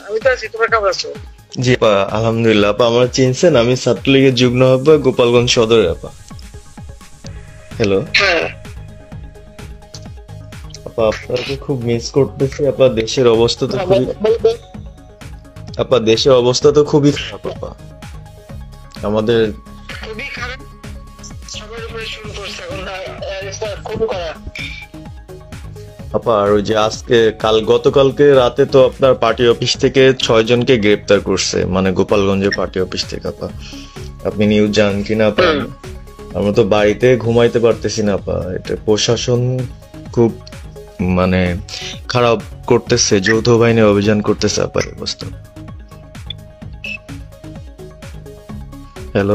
আমি তো আছি, তোমরা কেমন আছো? জি আপা, আলহামদুলিল্লাহ। আপা আমার চিনছেন? আমি ছাত্রলীগের যুগ্ম আহ্বায়ক, গোপালগঞ্জ সদরে আপা। হ্যালো হ্যাঁ, আপা, আপনাকে খুব মিস করতেছি আপা। দেশের অবস্থা তো হ্যাঁ, খুবই আপা, দেশের অবস্থা তো খুবই খারাপ আপা। আমাদের খুবই খারাপ। সবার উপরে শুরু করছে এখন খুব খারাপ। আপা, আর ওই যে আজকে গতকালকে রাতে তো আপনার পার্টি অফিস থেকে 6 জনকে গ্রেপ্তার করছে, মানে গোপালগঞ্জের পার্টি অফিস থেকে আপা। আপনি নিউজ জানেন কিনা আপা? আমরা তো বাড়িতে ঘুমাইতে পারতেছি না আপা। এটা প্রশাসন খুব মানে খারাপ করতেছে, যৌথ বাহিনী অভিযান করতেছে আপা, এই অবস্থা। হ্যালো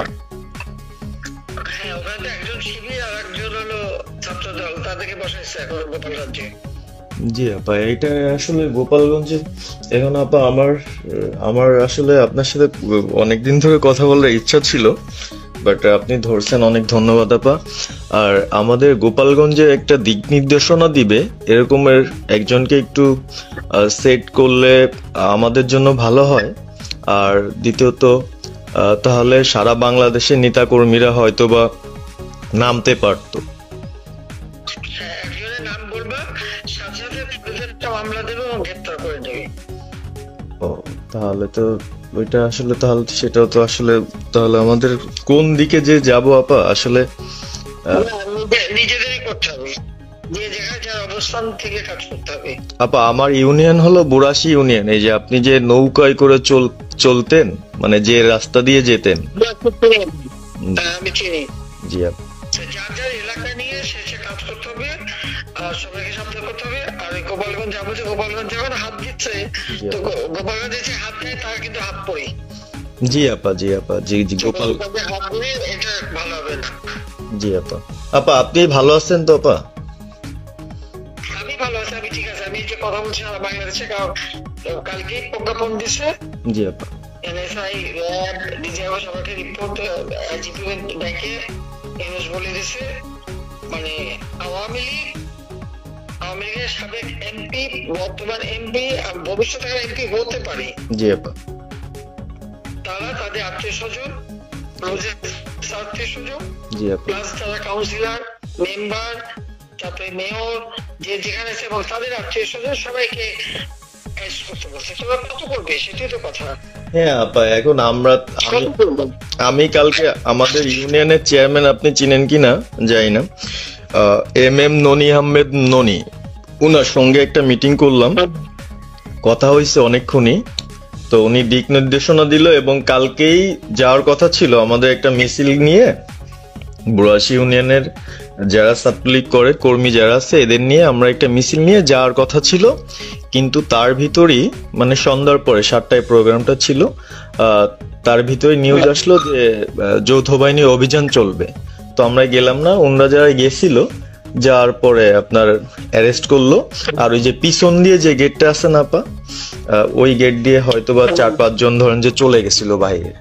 হ্যাঁ, ওখানে তো একজন শিবির আর একজন হলো ছাত্র দল, তাদেরকে বসাইছে এখন গোপালগঞ্জে। জি আপা, এটা আসলে গোপালগঞ্জে এখন আপা আমার আমার আসলে আপনার সাথে অনেকদিন ধরে কথা বলার ইচ্ছা ছিল, বাট আপনি ধরছেন, অনেক ধন্যবাদ আপা। আর আমাদের গোপালগঞ্জে একটা দিক নির্দেশনা দিবে এরকমের একজনকে একটু সেট করলে আমাদের জন্য ভালো হয়। আর দ্বিতীয়ত তাহলে সারা বাংলাদেশের নেতাকর্মীরা হয়তো বা নামতে পারতো। হ্যাঁ, একজনের নাম বলবা, সাথে সাথে পুলিশ একটা মামলা দেবে এবং গ্রেপ্তার করে নেবে। ও, তাহলে তো ওইটা আসলে, তাহলে সেটাও তো আসলে, তাহলে আমাদের কোন দিকে যে যাব আপা আসলে? না, নিজেদেরই করতে হবে, যে জায়গায় যার অবস্থান থেকে কাজ করতে হবে। আপা আমার ইউনিয়ন হলো বুড়াশি ইউনিয়ন। এই যে আপনি যে নৌকায় করে চলতেন, মানে যে রাস্তা দিয়ে যেতেন। হ্যাঁ, আমি চিনি। জি আপা। যার যার এলাকা নিয়ে সে সে কাজ করতে হবে, আর সবাইকে সাবধান করতে হবে। আর এই গোপালগঞ্জ যাবো, যে গোপালগঞ্জ যখন হাত দিচ্ছে, জি তো আপা। গোপালগঞ্জে যে হাত দেয় তার কিন্তু হাত পড়ে। জি আপা, জি আপা, জি জি গোপাল। গোপালগঞ্জে হাত দিলে এটা ভালো হবে না। জি আপা। আপা আপনি ভালো আছেন তো আপা? আমি ভালো আছি, আমি ঠিক আছে। আমি এই যে কথা বলছি সারা বাংলাদেশে, কারণ কালকে প্রজ্ঞাপন দিছে জি আপা। এনএসআই, র্যাব, ডিজিএফ সবাইকে রিপোর্ট আইজিপি ব্যাংকে এনএস বলে দিছে, মানে আওয়ামী লীগ, আওয়ামী লীগের সাবেক এমপি, বর্তমান এমপি, ভবিষ্যতে এমপি হতে পারে, জি আপা। তারা তাদের আত্মীয় স্বজন, আত্মীয় স্বজন, জি আপা। প্লাস তারা কাউন্সিলর, মেম্বার, তারপরে মেয়র, যে যেখানে আছে, এবং তাদের আত্মীয় স্বজন সবাইকে অ্যারেস্ট করতে বলছে। তোমরা কত করবে সেটাই তো কথা। হ্যাঁ আপা, এখন আমি কত করবো? আমি কালকে আমাদের ইউনিয়নের চেয়ারম্যান, আপনি চিনেন কিনা জানি না, MM ননি আহমেদ ননি, উনার সঙ্গে একটা মিটিং করলাম, কথা হয়েছে অনেকক্ষণই। তো উনি দিক নির্দেশনা দিল এবং কালকেই যাওয়ার কথা ছিল আমাদের একটা মিছিল নিয়ে, বুড়াশি ইউনিয়নের যারা ছাত্রলীগ করে কর্মী যারা আছে এদের নিয়ে আমরা একটা মিছিল নিয়ে যাওয়ার কথা ছিল। কিন্তু তার ভিতরই, মানে সন্ধ্যার পরে 7টায় প্রোগ্রামটা ছিল, তার ভিতরে নিউজ আসলো যে যৌথ বাহিনী অভিযান চলবে। তো আমরা গেলাম না, ওনারা যারা গেছিল যাওয়ার পরে আপনার অ্যারেস্ট করলো। আর ওই যে পিছন দিয়ে যে গেটটা আছে না আপা, ওই গেট দিয়ে হয়তো বা 4-5 জন ধরেন যে চলে গেছিল বাইরে।